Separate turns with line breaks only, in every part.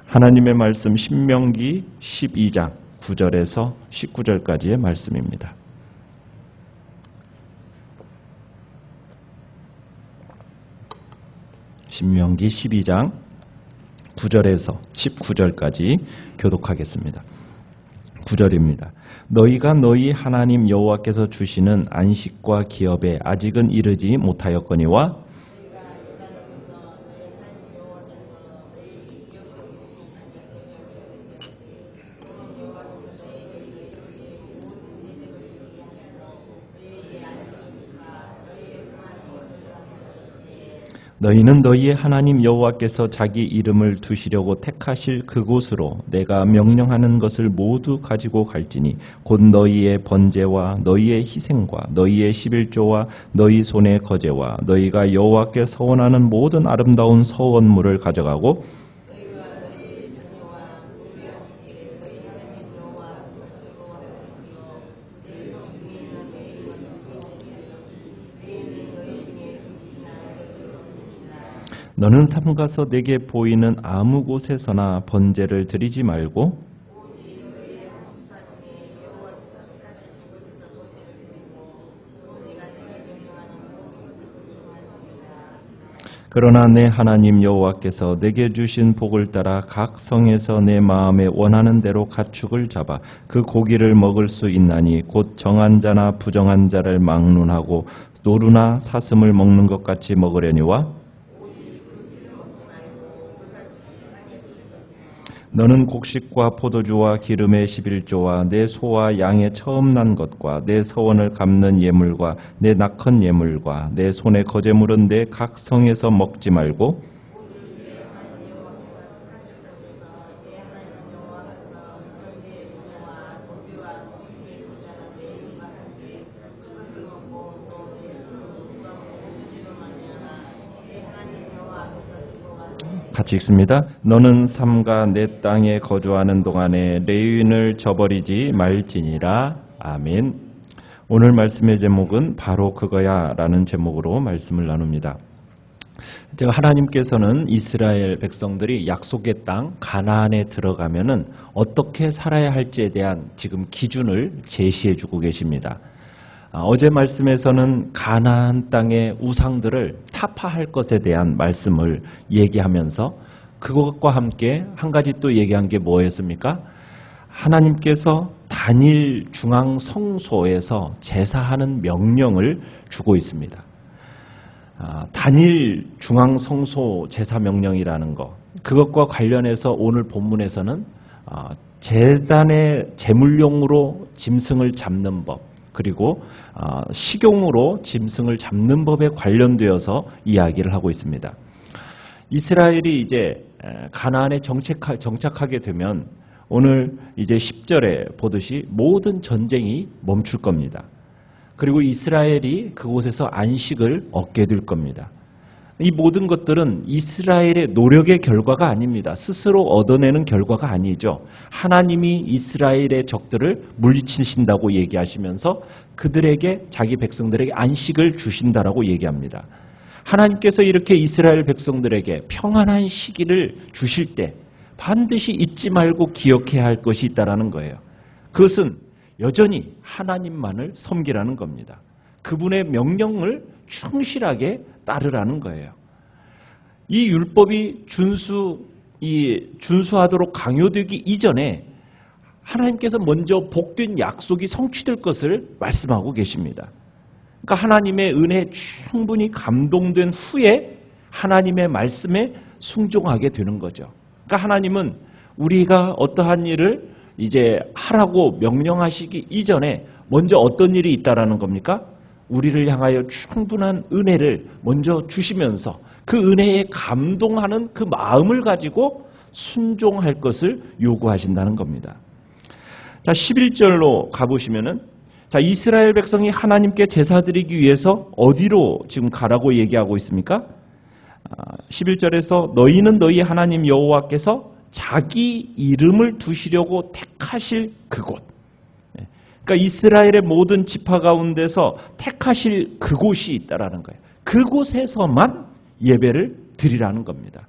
하나님의 말씀 신명기 12장 9절에서 19절까지의 말씀입니다. 신명기 12장 9절에서 19절까지 교독하겠습니다. 9절입니다. 너희가 너희 하나님 여호와께서 주시는 안식과 기업에 아직은 이르지 못하였거니와 너희는 너희의 하나님 여호와께서 자기 이름을 두시려고 택하실 그곳으로 내가 명령하는 것을 모두 가지고 갈지니 곧 너희의 번제와 너희의 희생과 너희의 11조와 너희 손의 거제와 너희가 여호와께 서원하는 모든 아름다운 서원물을 가져가고 너는 삼가서 내게 보이는 아무 곳에서나 번제를 드리지 말고 그러나 내 하나님 여호와께서 내게 주신 복을 따라 각 성에서 내 마음에 원하는 대로 가축을 잡아 그 고기를 먹을 수 있나니 곧 정한 자나 부정한 자를 막론하고 노루나 사슴을 먹는 것 같이 먹으려니와 너는 곡식과 포도주와 기름의 11조와 내 소와 양의 처음 난 것과 내 서원을 갚는 예물과 내 낙헌 예물과 내 손의 거제물은 내 각 성에서 먹지 말고 같이 읽습니다. 너는 삼가 내 땅에 거주하는 동안에 레위인을 저버리지 말지니라. 아멘. 오늘 말씀의 제목은 바로 그거야 라는 제목으로 말씀을 나눕니다. 제가 하나님께서는 이스라엘 백성들이 약속의 땅 가나안에 들어가면은 어떻게 살아야 할지에 대한 지금 기준을 제시해 주고 계십니다. 어제 말씀에서는 가나안 땅의 우상들을 타파할 것에 대한 말씀을 얘기하면서 그것과 함께 한 가지 또 얘기한 게 뭐였습니까? 하나님께서 단일 중앙 성소에서 제사하는 명령을 주고 있습니다. 단일 중앙 성소 제사 명령이라는 것, 그것과 관련해서 오늘 본문에서는 제단의 제물용으로 짐승을 잡는 법, 그리고 식용으로 짐승을 잡는 법에 관련되어서 이야기를 하고 있습니다. 이스라엘이 이제 가나안에 정착하게 되면 오늘 이제 10절에 보듯이 모든 전쟁이 멈출 겁니다. 그리고 이스라엘이 그곳에서 안식을 얻게 될 겁니다. 이 모든 것들은 이스라엘의 노력의 결과가 아닙니다. 스스로 얻어내는 결과가 아니죠. 하나님이 이스라엘의 적들을 물리치신다고 얘기하시면서 그들에게 자기 백성들에게 안식을 주신다라고 얘기합니다. 하나님께서 이렇게 이스라엘 백성들에게 평안한 시기를 주실 때 반드시 잊지 말고 기억해야 할 것이 있다라는 거예요. 그것은 여전히 하나님만을 섬기라는 겁니다. 그분의 명령을 충실하게 따르라는 거예요. 이 율법이 준수하도록 강요되기 이전에 하나님께서 먼저 복된 약속이 성취될 것을 말씀하고 계십니다. 그러니까 하나님의 은혜에 충분히 감동된 후에 하나님의 말씀에 순종하게 되는 거죠. 그러니까 하나님은 우리가 어떠한 일을 이제 하라고 명령하시기 이전에 먼저 어떤 일이 있다라는 겁니까? 우리를 향하여 충분한 은혜를 먼저 주시면서 그 은혜에 감동하는 그 마음을 가지고 순종할 것을 요구하신다는 겁니다. 자, 11절로 가보시면은, 자, 이스라엘 백성이 하나님께 제사 드리기 위해서 어디로 지금 가라고 얘기하고 있습니까? 11절에서 너희는 너희 하나님 여호와께서 자기 이름을 두시려고 택하실 그곳. 그러니까 이스라엘의 모든 지파 가운데서 택하실 그곳이 있다라는 거예요. 그곳에서만 예배를 드리라는 겁니다.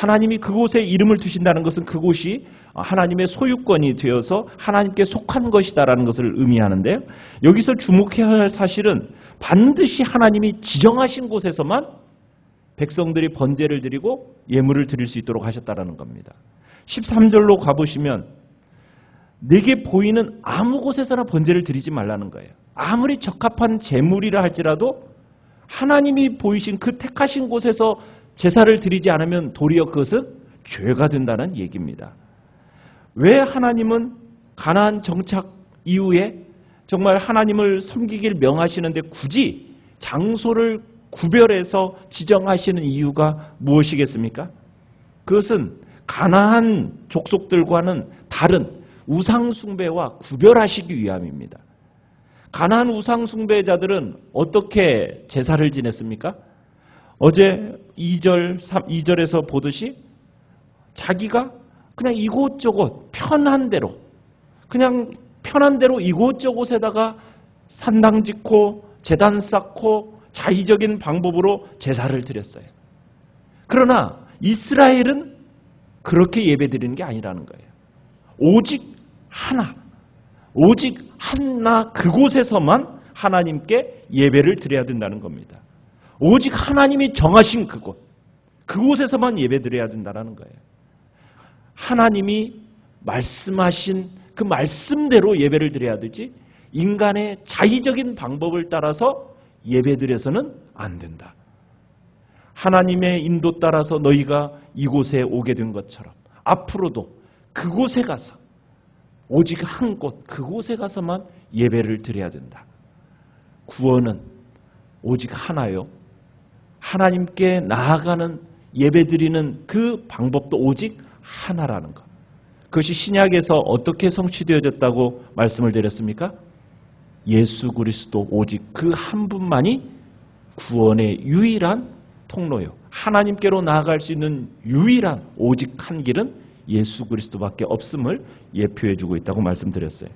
하나님이 그곳에 이름을 두신다는 것은 그곳이 하나님의 소유권이 되어서 하나님께 속한 것이다라는 것을 의미하는데요. 여기서 주목해야 할 사실은 반드시 하나님이 지정하신 곳에서만 백성들이 번제를 드리고 예물을 드릴 수 있도록 하셨다라는 겁니다. 13절로 가보시면 내게 보이는 아무 곳에서나 번제를 드리지 말라는 거예요. 아무리 적합한 제물이라 할지라도 하나님이 보이신 그 택하신 곳에서 제사를 드리지 않으면 도리어 그것은 죄가 된다는 얘기입니다. 왜 하나님은 가나안 정착 이후에 정말 하나님을 섬기길 명하시는데 굳이 장소를 구별해서 지정하시는 이유가 무엇이겠습니까? 그것은 가나안 족속들과는 다른 우상 숭배와 구별하시기 위함입니다. 가나안 우상 숭배자들은 어떻게 제사를 지냈습니까? 어제 2절에서 보듯이 자기가 그냥 이곳저곳 편한 대로 이곳저곳에다가 산당 짓고 재단 쌓고 자의적인 방법으로 제사를 드렸어요. 그러나 이스라엘은 그렇게 예배드리는 게 아니라는 거예요. 오직 하나 그곳에서만 하나님께 예배를 드려야 된다는 겁니다. 오직 하나님이 정하신 그곳에서만 예배 드려야 된다는 거예요. 하나님이 말씀하신 그 말씀대로 예배를 드려야 되지 인간의 자의적인 방법을 따라서 예배 드려서는 안 된다. 하나님의 인도 따라서 너희가 이곳에 오게 된 것처럼 앞으로도 그곳에 가서 오직 한 곳 그곳에 가서만 예배를 드려야 된다. 구원은 오직 하나요. 하나님께 나아가는 예배 드리는 그 방법도 오직 하나라는 것. 그것이 신약에서 어떻게 성취되어졌다고 말씀을 드렸습니까? 예수 그리스도 오직 그 한 분만이 구원의 유일한 통로요. 하나님께로 나아갈 수 있는 유일한 오직 한 길은 예수 그리스도밖에 없음을 예표해 주고 있다고 말씀드렸어요.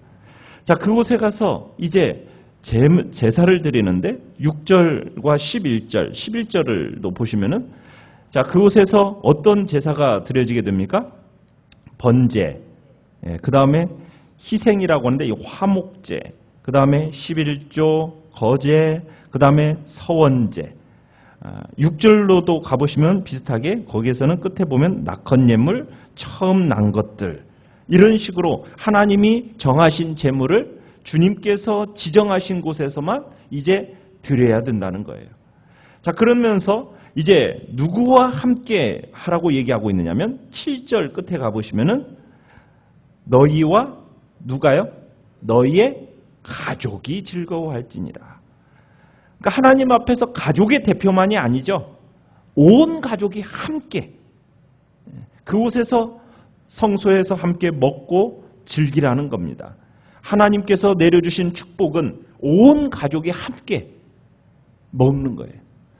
자, 그곳에 가서 이제 제사를 드리는데 6절과 11절을 보시면은 자, 그곳에서 어떤 제사가 드려지게 됩니까? 번제, 그 다음에 희생이라고 하는데 이 화목제, 그 다음에 11조, 거제, 그 다음에 서원제. 6절로도 가보시면 비슷하게 거기에서는 끝에 보면 낙헌예물, 처음 난 것들 이런 식으로 하나님이 정하신 제물을 주님께서 지정하신 곳에서만 이제 드려야 된다는 거예요. 자, 그러면서 이제 누구와 함께 하라고 얘기하고 있느냐면 7절 끝에 가보시면은 너희와 누가요? 너희의 가족이 즐거워할지니라. 그러니까 하나님 앞에서 가족의 대표만이 아니죠. 온 가족이 함께 그곳에서 성소에서 함께 먹고 즐기라는 겁니다. 하나님께서 내려주신 축복은 온 가족이 함께 먹는 거예요.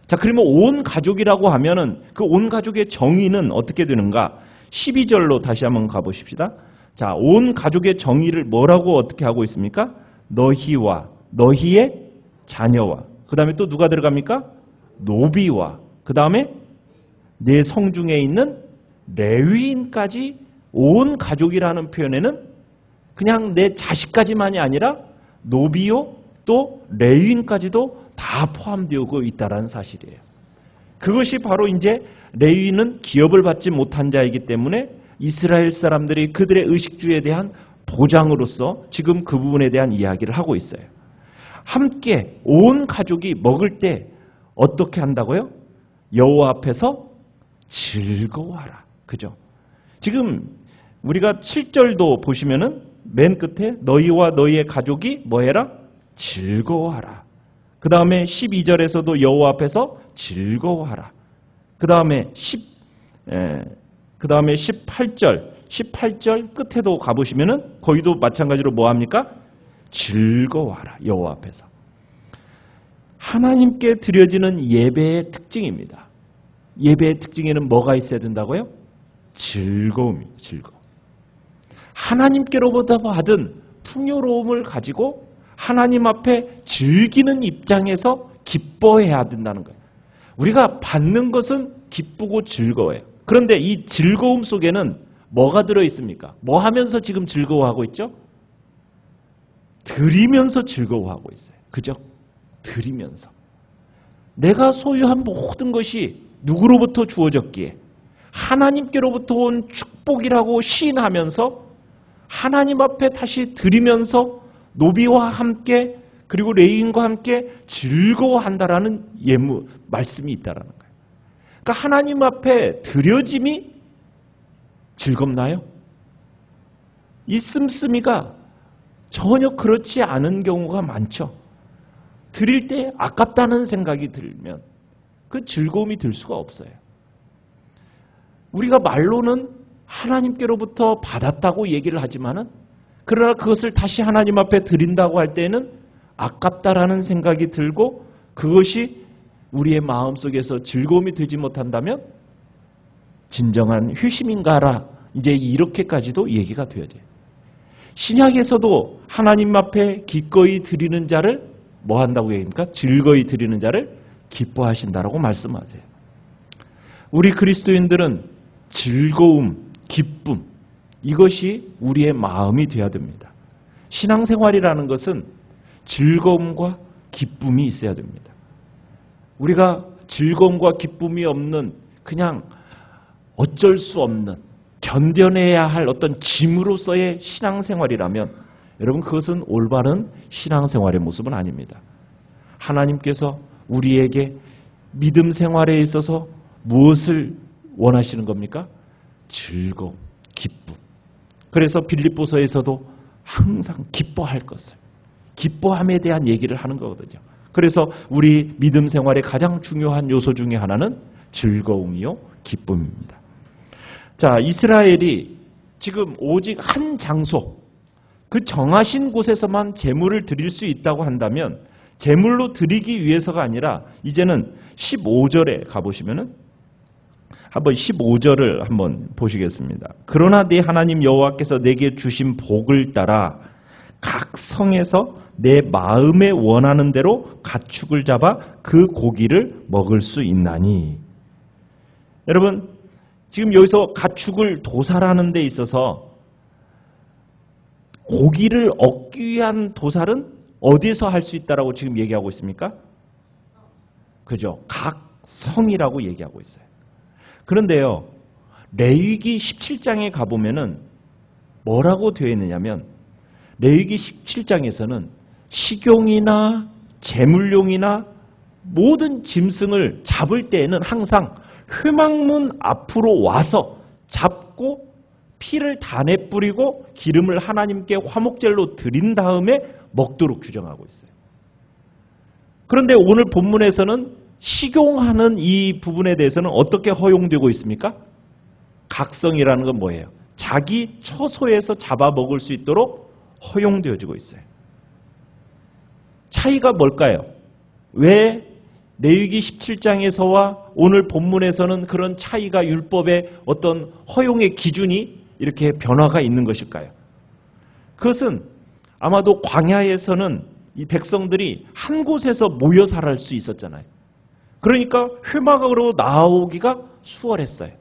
자, 그러면 온 가족이라고 하면은 그 온 가족의 정의는 어떻게 되는가? 12절로 다시 한번 가보십시다. 자, 온 가족의 정의를 뭐라고 어떻게 하고 있습니까? 너희와 너희의 자녀와 그 다음에 또 누가 들어갑니까? 노비와 그 다음에 내 성중에 있는 레위인까지 온 가족이라는 표현에는 그냥 내 자식까지만이 아니라 노비요 또 레위인까지도 다 포함되고 있다는 사실이에요. 그것이 바로 이제 레위인은 기업을 받지 못한 자이기 때문에 이스라엘 사람들이 그들의 의식주에 대한 보장으로서 지금 그 부분에 대한 이야기를 하고 있어요. 함께 온 가족이 먹을 때 어떻게 한다고요? 여호와 앞에서 즐거워하라. 그죠? 지금 우리가 7절도 보시면은 맨 끝에 너희와 너희의 가족이 뭐해라? 즐거워하라. 그 다음에 12절에서도 여호와 앞에서 즐거워하라. 그 다음에 18절 끝에도 가보시면은 거기도 마찬가지로 뭐 합니까? 즐거워하라. 여호와 앞에서. 하나님께 드려지는 예배의 특징입니다. 예배의 특징에는 뭐가 있어야 된다고요? 즐거움이에요. 즐거움. 하나님께로부터 받은 풍요로움을 가지고 하나님 앞에 즐기는 입장에서 기뻐해야 된다는 거예요. 우리가 받는 것은 기쁘고 즐거워요. 그런데 이 즐거움 속에는 뭐가 들어있습니까? 뭐 하면서 지금 즐거워하고 있죠? 드리면서 즐거워하고 있어요. 그죠? 드리면서. 내가 소유한 모든 것이 누구로부터 주어졌기에 하나님께로부터 온 축복이라고 시인하면서 하나님 앞에 다시 드리면서 노비와 함께 그리고 레위인과 함께 즐거워한다라는 말씀이 있다라는 거예요. 그러니까 하나님 앞에 드려짐이 즐겁나요? 이 씀씀이가 전혀 그렇지 않은 경우가 많죠. 드릴 때 아깝다는 생각이 들면 그 즐거움이 들 수가 없어요. 우리가 말로는 하나님께로부터 받았다고 얘기를 하지만은 그러나 그것을 다시 하나님 앞에 드린다고 할 때는 아깝다라는 생각이 들고 그것이 우리의 마음속에서 즐거움이 되지 못한다면 진정한 휴심인가라 이제 이렇게까지도 얘기가 되어져요. 신약에서도 하나님 앞에 기꺼이 드리는 자를 뭐 한다고 얘기합니까? 즐거이 드리는 자를 기뻐하신다라고 말씀하세요. 우리 그리스도인들은 즐거움, 기쁨 이것이 우리의 마음이 되어야 됩니다. 신앙생활이라는 것은 즐거움과 기쁨이 있어야 됩니다. 우리가 즐거움과 기쁨이 없는 그냥 어쩔 수 없는 견뎌내야 할 어떤 짐으로서의 신앙생활이라면 여러분 그것은 올바른 신앙생활의 모습은 아닙니다. 하나님께서 우리에게 믿음 생활에 있어서 무엇을 원하시는 겁니까? 즐거움, 기쁨. 그래서 빌립보서에서도 항상 기뻐할 것을, 기뻐함에 대한 얘기를 하는 거거든요. 그래서 우리 믿음 생활의 가장 중요한 요소 중에 하나는 즐거움이요, 기쁨입니다. 자, 이스라엘이 지금 오직 한 장소, 그 정하신 곳에서만 제물을 드릴 수 있다고 한다면 제물로 드리기 위해서가 아니라 이제는 15절에 가보시면은 한번 15절을 한번 보시겠습니다. 그러나 네 하나님 여호와께서 내게 주신 복을 따라 각 성에서 내 마음에 원하는 대로 가축을 잡아 그 고기를 먹을 수 있나니. 여러분 지금 여기서 가축을 도살하는 데 있어서 고기를 얻기 위한 도살은 어디에서 할 수 있다라고 지금 얘기하고 있습니까? 그죠? 각 성이라고 얘기하고 있어요. 그런데요, 레위기 17장에 가보면은 뭐라고 되어 있느냐면 레위기 17장에서는 식용이나 제물용이나 모든 짐승을 잡을 때에는 항상 회막문 앞으로 와서 잡고 피를 단에 뿌리고 기름을 하나님께 화목제로 드린 다음에 먹도록 규정하고 있어요. 그런데 오늘 본문에서는 식용하는 이 부분에 대해서는 어떻게 허용되고 있습니까? 각성이라는 건 뭐예요? 자기 처소에서 잡아 먹을 수 있도록 허용되어지고 있어요. 차이가 뭘까요? 왜 레위기 17장에서와 오늘 본문에서는 그런 차이가 율법의 어떤 허용의 기준이 이렇게 변화가 있는 것일까요? 그것은 아마도 광야에서는 이 백성들이 한 곳에서 모여 살할 수 있었잖아요. 그러니까 회막으로 나오기가 수월했어요.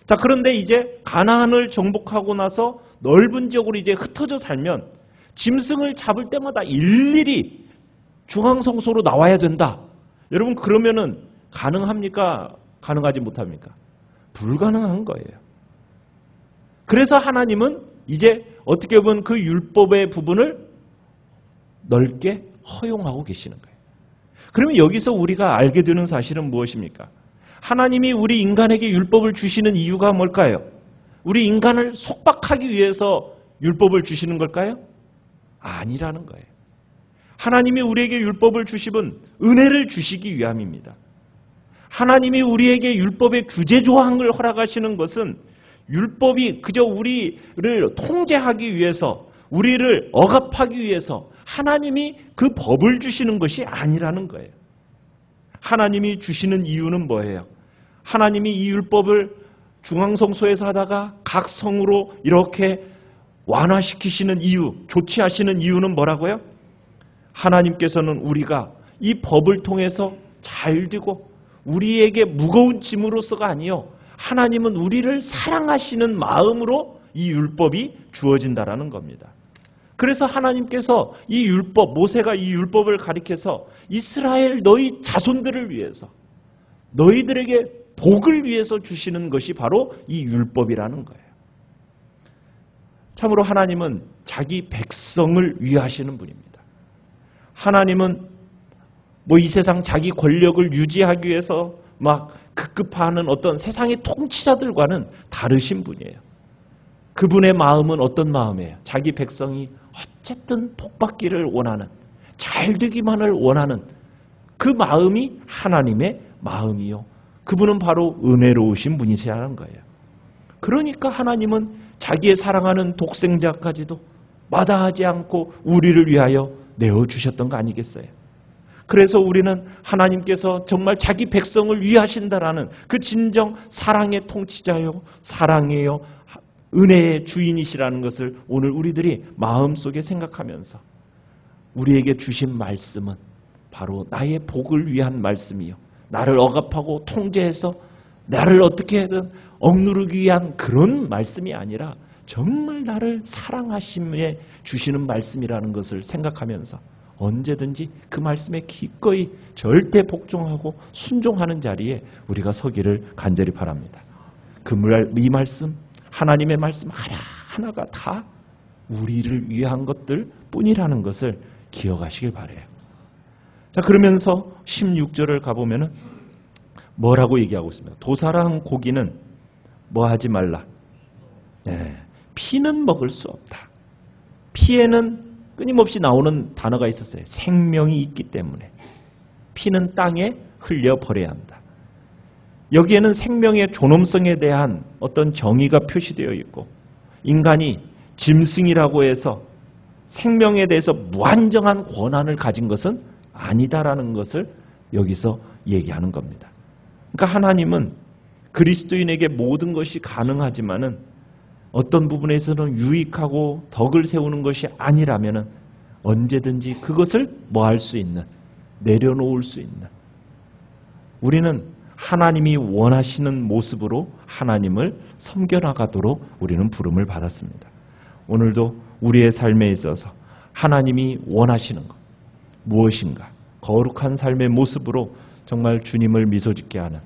자, 그런데 이제 가나안을 정복하고 나서 넓은 지역으로 이제 흩어져 살면 짐승을 잡을 때마다 일일이 중앙성소로 나와야 된다. 여러분 그러면은 가능합니까? 가능하지 못합니까? 불가능한 거예요. 그래서 하나님은 이제 어떻게 보면 그 율법의 부분을 넓게 허용하고 계시는 거예요. 그러면 여기서 우리가 알게 되는 사실은 무엇입니까? 하나님이 우리 인간에게 율법을 주시는 이유가 뭘까요? 우리 인간을 속박하기 위해서 율법을 주시는 걸까요? 아니라는 거예요. 하나님이 우리에게 율법을 주시면 은혜를 주시기 위함입니다. 하나님이 우리에게 율법의 규제 조항을 허락하시는 것은 율법이 그저 우리를 통제하기 위해서, 우리를 억압하기 위해서 하나님이 그 법을 주시는 것이 아니라는 거예요. 하나님이 주시는 이유는 뭐예요? 하나님이 이 율법을 중앙성소에서 하다가 각 성으로 이렇게 완화시키시는 이유, 교체하시는 이유는 뭐라고요? 하나님께서는 우리가 이 법을 통해서 잘 되고 우리에게 무거운 짐으로서가 아니요, 하나님은 우리를 사랑하시는 마음으로 이 율법이 주어진다라는 겁니다. 그래서 하나님께서 이 율법, 모세가 이 율법을 가리켜서 이스라엘 너희 자손들을 위해서, 너희들에게 복을 위해서 주시는 것이 바로 이 율법이라는 거예요. 참으로 하나님은 자기 백성을 위하시는 분입니다. 하나님은 이 세상 자기 권력을 유지하기 위해서 막 급급하는 어떤 세상의 통치자들과는 다르신 분이에요. 그분의 마음은 어떤 마음이에요? 자기 백성이 어쨌든 복받기를 원하는, 잘 되기만을 원하는 그 마음이 하나님의 마음이요. 그분은 바로 은혜로우신 분이시라는 거예요. 그러니까 하나님은 자기의 사랑하는 독생자까지도 마다하지 않고 우리를 위하여 내어주셨던 거 아니겠어요? 그래서 우리는 하나님께서 정말 자기 백성을 위하신다라는 그 진정 사랑의 통치자요, 사랑이요, 은혜의 주인이시라는 것을 오늘 우리들이 마음속에 생각하면서 우리에게 주신 말씀은 바로 나의 복을 위한 말씀이요. 나를 억압하고 통제해서 나를 어떻게든 억누르기 위한 그런 말씀이 아니라 정말 나를 사랑하심에 주시는 말씀이라는 것을 생각하면서 언제든지 그 말씀에 기꺼이 절대 복종하고 순종하는 자리에 우리가 서기를 간절히 바랍니다. 이 말씀, 하나님의 말씀 하나하나가 다 우리를 위한 것들 뿐이라는 것을 기억하시길 바라요. 자, 그러면서 16절을 가보면은 뭐라고 얘기하고 있습니다. 도살한 고기는 뭐 하지 말라. 피는 먹을 수 없다. 피에는 끊임없이 나오는 단어가 있었어요. 생명이 있기 때문에. 피는 땅에 흘려버려야 한다. 여기에는 생명의 존엄성에 대한 어떤 정의가 표시되어 있고 인간이 짐승이라고 해서 생명에 대해서 무한정한 권한을 가진 것은 아니다라는 것을 여기서 얘기하는 겁니다. 그러니까 하나님은 그리스도인에게 모든 것이 가능하지만은 어떤 부분에서는 유익하고 덕을 세우는 것이 아니라면은 언제든지 그것을 할 수 있는, 내려놓을 수 있는, 우리는 하나님이 원하시는 모습으로 하나님을 섬겨나가도록 우리는 부름을 받았습니다. 오늘도 우리의 삶에 있어서 하나님이 원하시는 것 무엇인가, 거룩한 삶의 모습으로 정말 주님을 미소짓게 하는,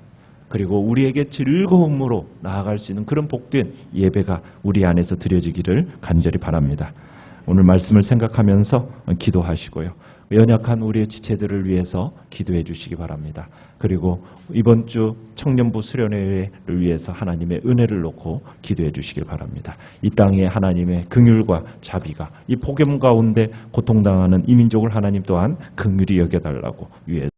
그리고 우리에게 즐거움으로 나아갈 수 있는 그런 복된 예배가 우리 안에서 드려지기를 간절히 바랍니다. 오늘 말씀을 생각하면서 기도하시고요. 연약한 우리의 지체들을 위해서 기도해 주시기 바랍니다. 그리고 이번 주 청년부 수련회를 위해서 하나님의 은혜를 놓고 기도해 주시길 바랍니다. 이 땅에 하나님의 긍휼과 자비가 이 폭염 가운데 고통당하는 이 민족을 하나님 또한 긍휼히 여겨달라고 위해서